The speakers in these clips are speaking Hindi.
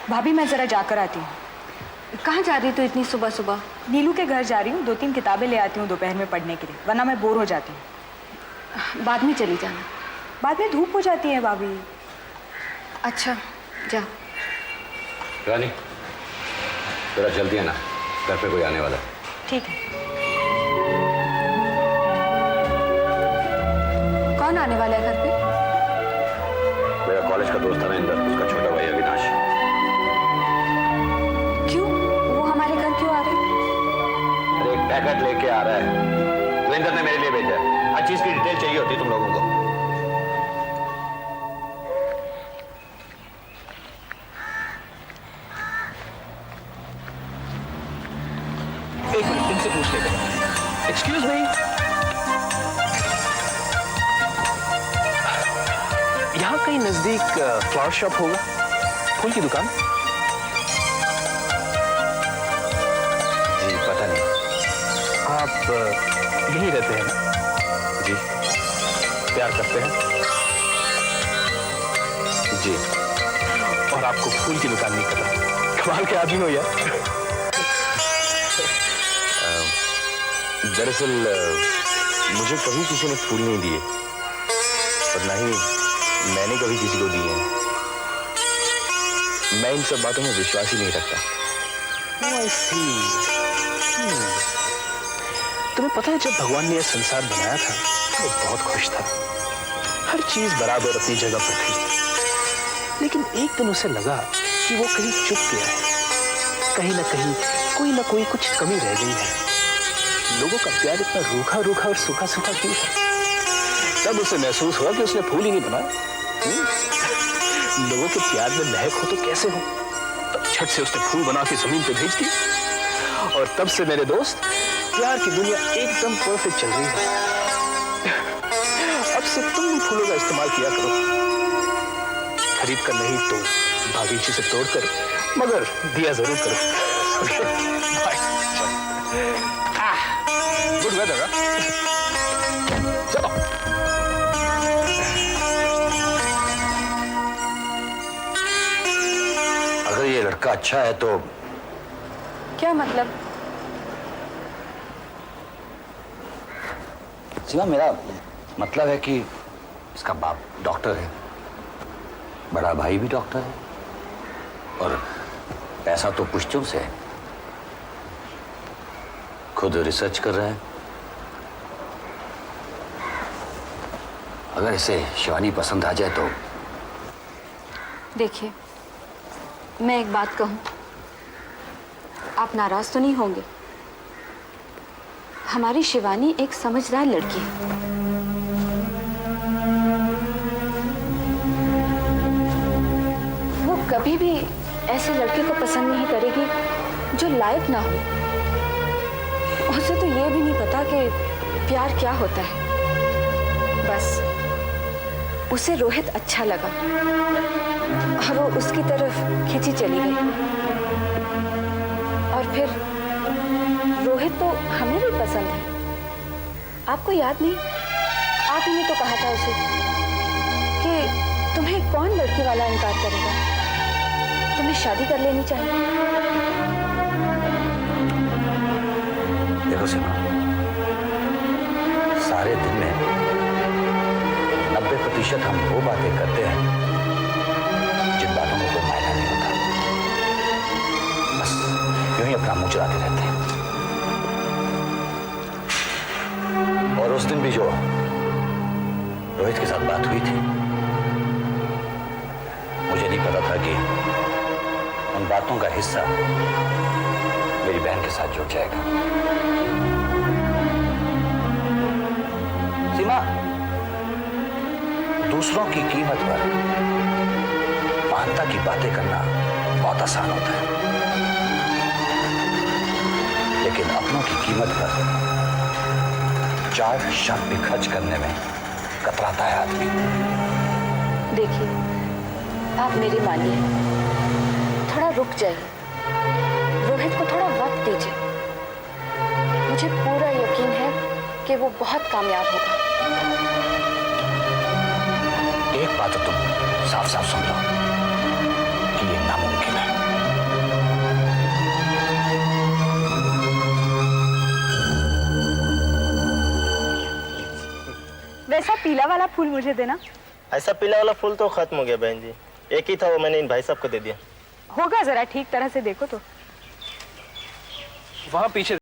भाभी मैं जरा जाकर आती हूँ। कहाँ जा रही तू इतनी सुबह सुबह? नीलू के घर जा रही हूँ, 2-3 किताबें ले आती हूँ दोपहर में पढ़ने के लिए, वरना मैं बोर हो जाती हूँ। बाद में चली जाना। बाद में धूप हो जाती है भाभी। अच्छा जा। रानी जरा जल्दी आना, घर पे कोई आने वाला है। ठीक है। कौन आने वाला है घर पे? मेरा कॉलेज का दोस्त था ना इंदर, उसका छोटा भाई अविनाश। क्यों? वो हमारे घर क्यों आ रहे हैं? अरे एक पैकेट लेके आ रहा है, तो इंदर ने मेरे लिए भेजा है। हर चीज की डिटेल चाहिए होती तुम लोगों को। एक मिनट इनसे पूछ लेते हैं। एक्सक्यूज मी, यहाँ कहीं नजदीक फ्लावर शॉप होगा, फूल की दुकान? जी पता नहीं। आप यहीं रहते हैं ना? जी। प्यार करते हैं? जी। और आपको फूल की दुकान नहीं पता? कमाल के आदमी हो यार। दरअसल मुझे कभी किसी ने फूल नहीं दिए और ना ही मैंने कभी किसी को दिए हैं। मैं इन सब बातों में विश्वास ही नहीं रखता। तुम्हें पता है जब भगवान ने यह संसार बनाया था तो वो बहुत खुश था, हर चीज बराबर अपनी जगह पर थी। लेकिन एक दिन उसे लगा कि वो कहीं चुक गया है, कहीं ना कोई कुछ कमी रह गई है। लोगों का प्यार इतना रूखा रूखा और सूखा सूखा क्यों है? तब उसे महसूस हुआ कि उसने फूल ही नहीं बनाया। लोगों के प्यार में महक हो तो कैसे हो? तब झट से उसने फूल बना के जमीन पे भेज दी और तब से मेरे दोस्त प्यार की दुनिया एकदम परफेक्ट चल रही है। अब से तुम भी फूलों का इस्तेमाल किया करो, खरीद कर नहीं तो बागीचे से तोड़कर, मगर दिया जरूर करो। बाय। Good weather. चलो। अगर ये लड़का अच्छा है तो क्या मतलब? सीमा, मेरा मतलब है कि इसका बाप डॉक्टर है, बड़ा भाई भी डॉक्टर है और पैसा तो पुश्तों से है। खुद रिसर्च कर रहा है। अगर इसे शिवानी पसंद आ जाए तो। देखिए, मैं एक बात कहूं, आप नाराज तो नहीं होंगे? हमारी शिवानी एक समझदार लड़की है। वो कभी भी ऐसे लड़के को पसंद नहीं करेगी जो लायक ना हो। उसे तो ये भी नहीं पता कि प्यार क्या होता है। बस उसे रोहित अच्छा लगा और वो उसकी तरफ खींची चली गई। और फिर रोहित तो हमें भी पसंद है। आपको याद नहीं? आप ही ने तो कहा था उसे कि तुम्हें कौन लड़की वाला इनकार करेगा, तुम्हें शादी कर लेनी चाहिए। देखो सीमा, सारे दिन में 90% हम वो बातें करते हैं जिन बातों को कोई मायना नहीं होता। बस यूं ही अपना मुंह चलाते रहते हैं। और उस दिन भी जो रोहित के साथ बात हुई थी, मुझे नहीं पता था कि उन बातों का हिस्सा मेरी बहन के साथ जुड़ जाएगा। सीमा, दूसरों की कीमत पर महानता की बातें करना बहुत आसान होता है, लेकिन अपनों की कीमत पर 4 शब्द भी खर्च करने में कतराता है आदमी। देखिए, आप मेरी मानिए, थोड़ा रुक जाइए, रोहित को थोड़ा वक्त दीजिए। मुझे पूरा यकीन है कि वो बहुत कामयाब होगा। एक बात तो तुम साफ साफ समझो कि ये नामुमकिन है। पीला वाला फूल मुझे देना। ऐसा पीला वाला फूल तो खत्म हो गया बहन जी, एक ही था, वो मैंने इन भाई साहब को दे दिया। होगा, जरा ठीक तरह से देखो तो। वहां पीछे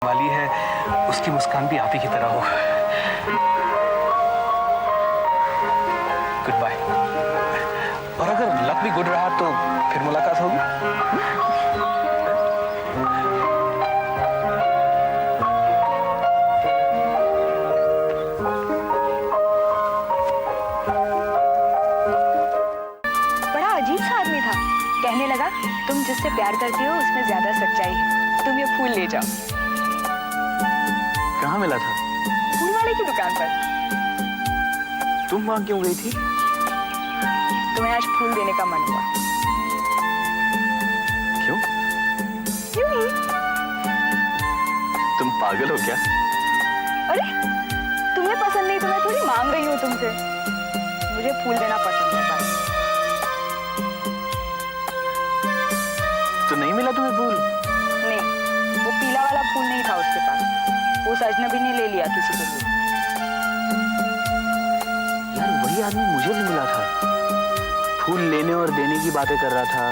वाली है, उसकी मुस्कान भी आप ही की तरह हो। Good bye. और अगर लक भी गुड रहा तो फिर मुलाकात होगी। बड़ा अजीब सा आदमी था, कहने लगा तुम जिससे प्यार करती हो उसमें ज्यादा सच्चाई है, तुम ये फूल ले जाओ। कहाँ मिला था? फूल वाले की दुकान पर। तुम वहां क्यों गई थी? तुम्हें आज फूल देने का मन हुआ। क्यों? क्यों ही? तुम पागल हो क्या? अरे तुम्हें पसंद नहीं तो मैं थोड़ी मांग रही हूँ तुमसे। मुझे फूल देना पसंद है बस। तो नहीं मिला तुम्हें फूल? नहीं, वो पीला वाला फूल नहीं था उसके पास, वो उस अजनबी ने ले लिया किसी के लिए। यार वही आदमी मुझे भी मिला था, फूल लेने और देने की बातें कर रहा था।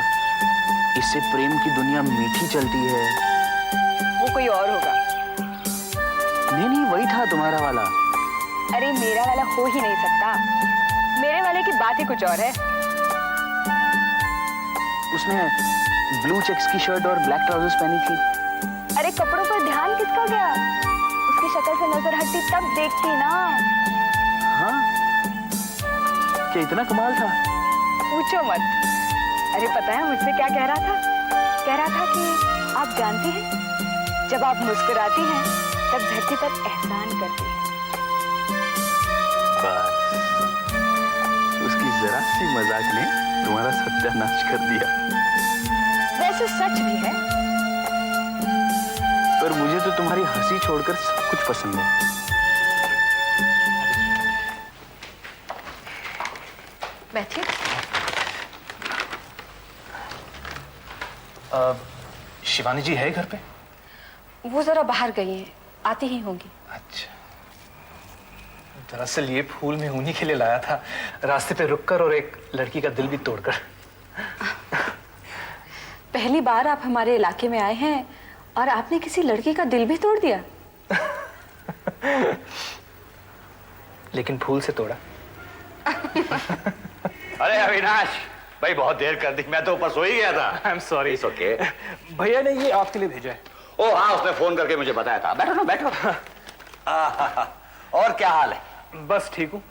इससे प्रेम की दुनिया मीठी चलती है। वो कोई और होगा। नहीं नहीं, वही था तुम्हारा वाला। अरे मेरा वाला हो ही नहीं सकता, मेरे वाले की बात ही कुछ और है। उसने ब्लू चेक्स की शर्ट और ब्लैक ट्राउजर्स पहनी थी। अरे कपड़ों पर ध्यान किसका गया? उसकी शक्ल से नजर हटती तब देखती ना। हाँ, क्या इतना कमाल था? पूछो मत। अरे पता है मुझसे क्या कह रहा था? कह रहा था कि आप जानती हैं, जब आप मुस्कुराती हैं तब धरती पर एहसान करती हैं। बस उसकी जरा सी मजाक ने तुम्हारा सत्यानाश कर दिया। वैसे सच भी है। पर मुझे तो तुम्हारी हंसी छोड़कर सब कुछ पसंद है। बैठिए। शिवानी जी है घर पे? वो जरा बाहर गई हैं, आती ही होंगी। अच्छा, दरअसल ये फूल मैं उन्हीं के लिए लाया था, रास्ते पे रुककर और एक लड़की का दिल भी तोड़कर। पहली बार आप हमारे इलाके में आए हैं और आपने किसी लड़की का दिल भी तोड़ दिया। लेकिन फूल से तोड़ा। अरे अविनाश भाई, बहुत देर कर दी, मैं तो ऊपर सो ही गया था। I am sorry. It's okay. भैया ने ये आपके लिए भेजा है। ओ हाँ, उसने फोन करके मुझे बताया था। बैठो ना बैठो। और क्या हाल है? बस ठीक हूँ।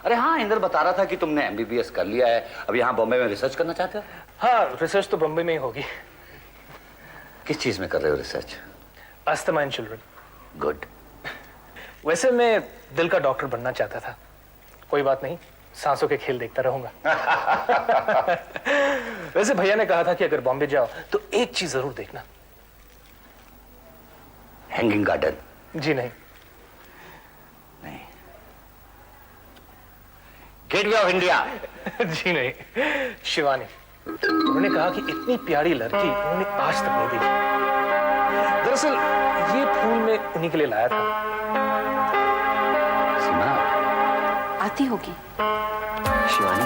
अरे हाँ, इंदर बता रहा था कि तुमने MBBS कर लिया है, अब यहाँ बॉम्बे में रिसर्च करना चाहते हो? हाँ, रिसर्च तो बम्बई में ही होगी। किस चीज में कर रहे हो research? Asthma in children. Good. वैसे मैं दिल का डॉक्टर बनना चाहता था। कोई बात नहीं, सांसों के खेल देखता रहूंगा। वैसे भैया ने कहा था कि अगर बॉम्बे जाओ तो एक चीज जरूर देखना। Hanging garden? जी नहीं। नहीं। Gateway of India? जी नहीं। शिवानी, उन्होंने कहा कि इतनी प्यारी लड़की उन्होंने आज तक नहीं देखी। दरअसल ये फूल मैं उन्हीं के लिए लाया था। सीमा, आती होगी। शिवानी,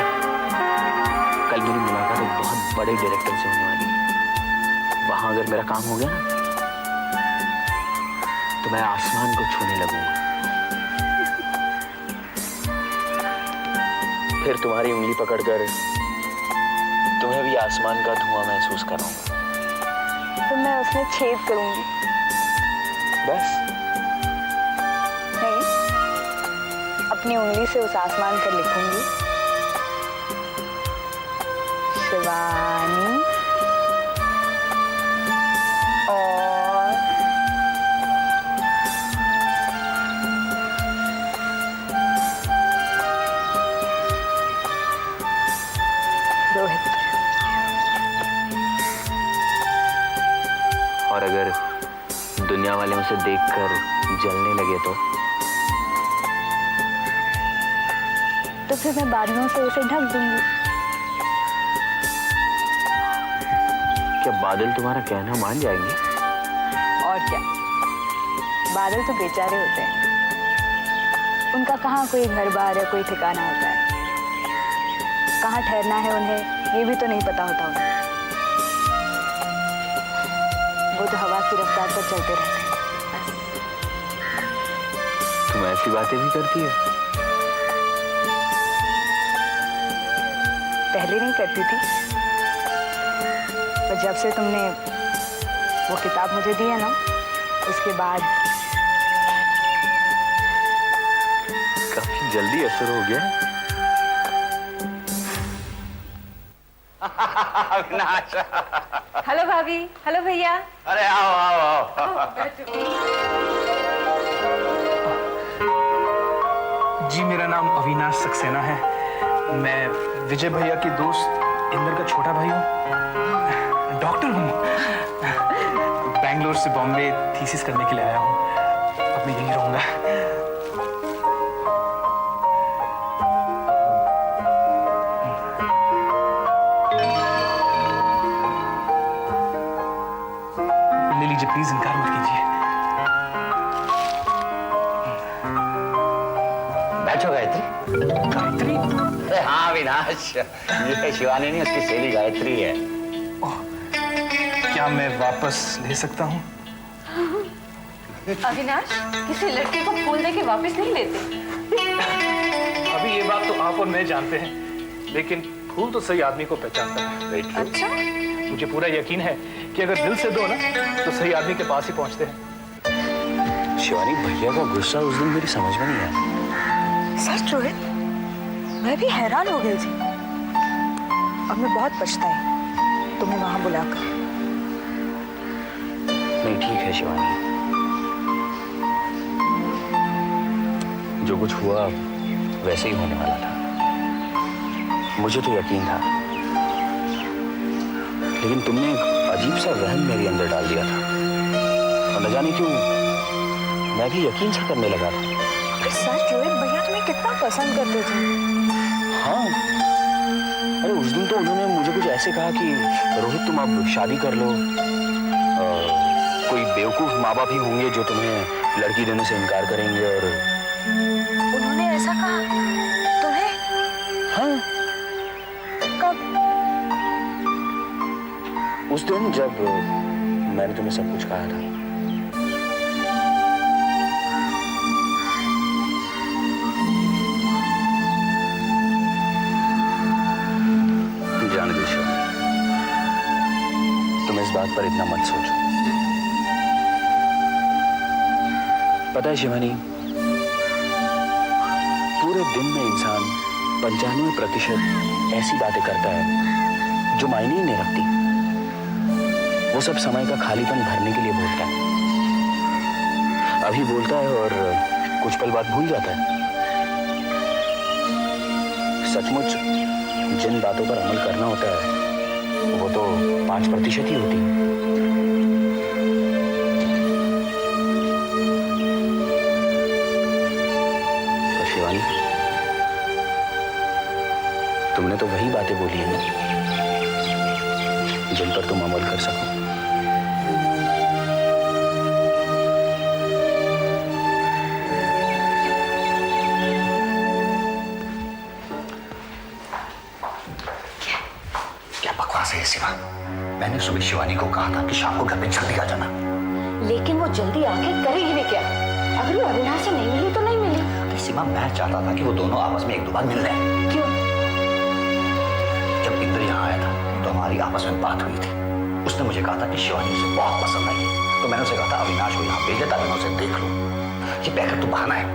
कल मेरी मुलाकात एक बहुत बड़े डायरेक्टर से होने वाली है। वहां अगर मेरा काम हो गया ना तो मैं आसमान को छूने लगूंगा। फिर तुम्हारी उंगली पकड़कर तुम्हें भी आसमान का धुआं महसूस कराऊंगा। तो मैं उसमें छेद करूंगी। बस नहीं, अपनी उंगली से उस आसमान पर लिखूंगी, शिवानी और रोहित। और अगर दुनिया वाले उसे देखकर जलने लगे तो फिर मैं बारियों से उसे ढक दूंगी। क्या बादल तुम्हारा कहना मान जाएंगे? और क्या, बादल तो बेचारे होते हैं। उनका कहाँ कोई घर बार या कोई ठिकाना होता है। कहाँ ठहरना है उन्हें ये भी तो नहीं पता होता उन्हें। वो तो हवा की रफ्तार पर चलते रहते हैं। तुम ऐसी बातें भी करती है? पहले नहीं करती थी, पर जब से तुमने वो किताब मुझे दी है ना, उसके बाद काफी जल्दी असर हो गया। अविनाश, हेलो भाभी, हेलो भैया। अरे आओ आओ आओ। जी, मेरा नाम अविनाश सक्सेना है। मैं विजय भैया की दोस्त इंदर का छोटा भाई हूँ। डॉक्टर हूँ। बैंगलोर से बॉम्बे थीसिस करने के लिए आया हूँ। अब मैं यहीं रहूंगा। ले लीजिए, प्लीज इनकार मत कीजिए। बैठो गायत्री। गायत्री? अरे हाँ अविनाश, ये शिवानी नहीं, उसकी सहेली गायत्री है। क्या मैं वापस ले सकता हूँ? अविनाश, किसी लड़के को फूल देके वापस नहीं लेते। अभी ये बात तो आप और मैं जानते हैं, लेकिन फूल तो सही आदमी को पहचानता है। अच्छा? मुझे पूरा यकीन है कि अगर दिल से दो ना तो सही आदमी के पास ही पहुंचते हैं। शिवानी, भैया का गुस्सा उस दिन मेरी समझ में नहीं आया। सच रोहित, मैं भी हैरान हो गई थी। अब मैं बहुत पछताई तुम्हें वहां बुलाकर। नहीं, ठीक है शिवानी, जो कुछ हुआ वैसे ही होने वाला था। मुझे तो यकीन था, लेकिन तुमने एक अजीब सा वहम मेरे अंदर डाल दिया था और न जाने क्यों मैं भी यकीन सा करने लगा था। फिर सच रोहित, भैया तुम्हें कितना पसंद करते थे। हाँ, अरे उस दिन तो उन्होंने मुझे कुछ ऐसे कहा कि रोहित तुम अब शादी कर लो। कोई बेवकूफ माँ बाप ही होंगे जो तुम्हें लड़की देने से इनकार करेंगे। और उन्होंने ऐसा कहा तुम्हें? हाँ, कब? उस दिन जब मैंने तुम्हें सब कुछ कहा था। जाने दो शिवानी, तुम इस बात पर इतना मत सोचो। पता है शिवानी, पूरे दिन में इंसान 95% ऐसी बातें करता है जो मायने ही नहीं रखती। वो सब समय का खालीपन भरने के लिए बोलता है। अभी बोलता है और कुछ पल बाद भूल जाता है। सचमुच जिन बातों पर अमल करना होता है वो तो 5% ही होती है। और शिवानी, तुमने तो वही बातें बोली है ना जिन पर तुम अमल कर सको। क्या बकवास है ये शिवा? मैंने सुबह शिवानी को कहा था कि शाम को घर पे जल्दी आ जाना। लेकिन वो जल्दी आके करेगी भी क्या? अगर वो अविनाश से नहीं मिली तो नहीं मिली। अरे शिवा, मैं चाहता था कि वो दोनों आपस में एक दो बार मिल लें। क्यों? जब इंद्र यहाँ आया था तो हमारी आपस में बात हुई थी। उसने मुझे कहा था कि शिवानी उसे बहुत पसंद आई है, तो मैंने उसे कहा था अविनाश को यहाँ भेज दे ताकि मैं उसे देख लूं। ये बैकअप तो बहाना है।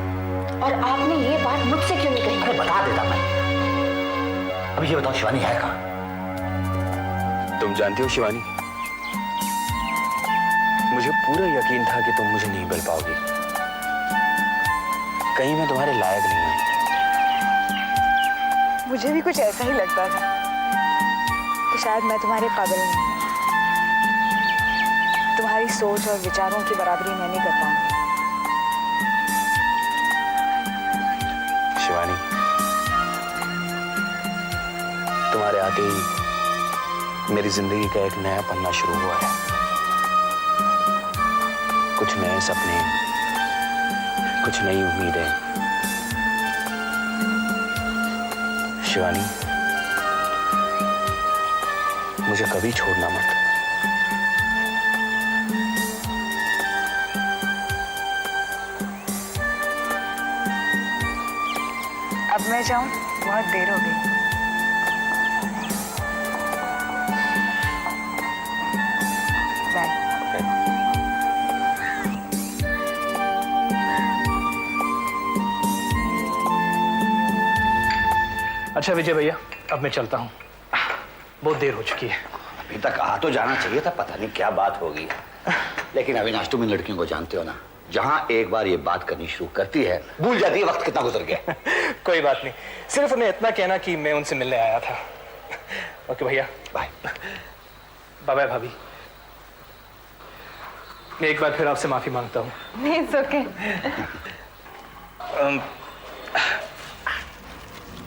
और आपने ये बात मुझसे क्यों नहीं कही? अरे बता देता मैं। अभी ये बताओ, शिवानी है कहाँ? तुम जानती हो शिवानी, मुझे पूरा यकीन था कि तुम मुझे नहीं मिल पाओगी। कहीं मैं तुम्हारे लायक नहीं हूं। मुझे भी कुछ ऐसा ही लगता था कि शायद मैं तुम्हारे काबिल नहीं हूं। तुम्हारी सोच और विचारों की बराबरी मैं नहीं कर पाऊंगी। शिवानी, तुम्हारे आते ही मेरी जिंदगी का एक नया पन्ना शुरू हुआ है। कुछ नए सपने, कुछ नई उम्मीदें। शिवानी, मुझे कभी छोड़ना मत। अब मैं जाऊं, बहुत देर हो गई। बाय। अच्छा विजय भैया, अब मैं चलता हूँ, बहुत देर हो चुकी है। अभी तक आ तो जाना चाहिए था, पता नहीं क्या बात होगी। लेकिन अविनाश, तुम इन लड़कियों को जानते हो ना, जहां एक बार ये बात करनी शुरू करती है भूल जाती है वक्त कितना गुजर गया। कोई बात नहीं, सिर्फ उन्हें इतना कहना कि मैं उनसे मिलने आया था। ओके भैया, बाय। बाय बाय भाभी। मैं एक बार फिर आपसे माफी मांगता हूँ। नहीं, it's okay।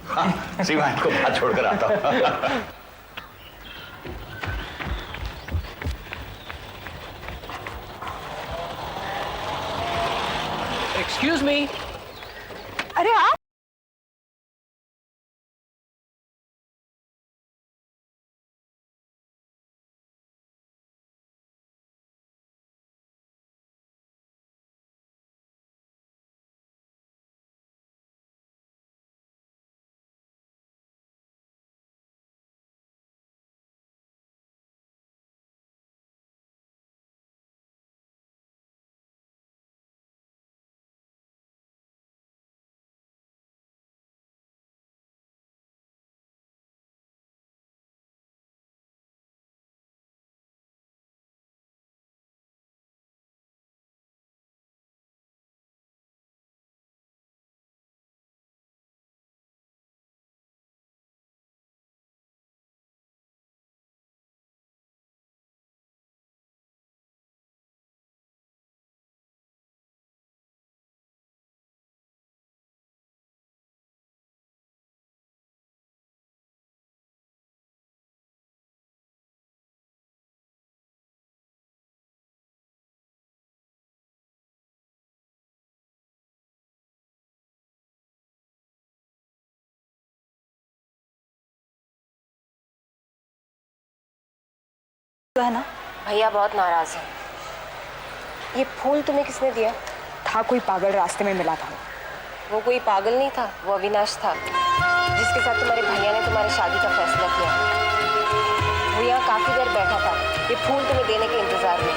हाँ, सीमा, इनको बात छोड़कर आता हूँ। Excuse me. अरे आप तो है ना, भैया बहुत नाराज है। ये फूल तुम्हें किसने दिया? था कोई पागल रास्ते में मिला था। वो कोई पागल नहीं था, वो अविनाश था, जिसके साथ तुम्हारे भैया ने तुम्हारी शादी का फैसला किया। वो यहाँ काफी देर बैठा था, ये फूल तुम्हें देने के इंतजार में।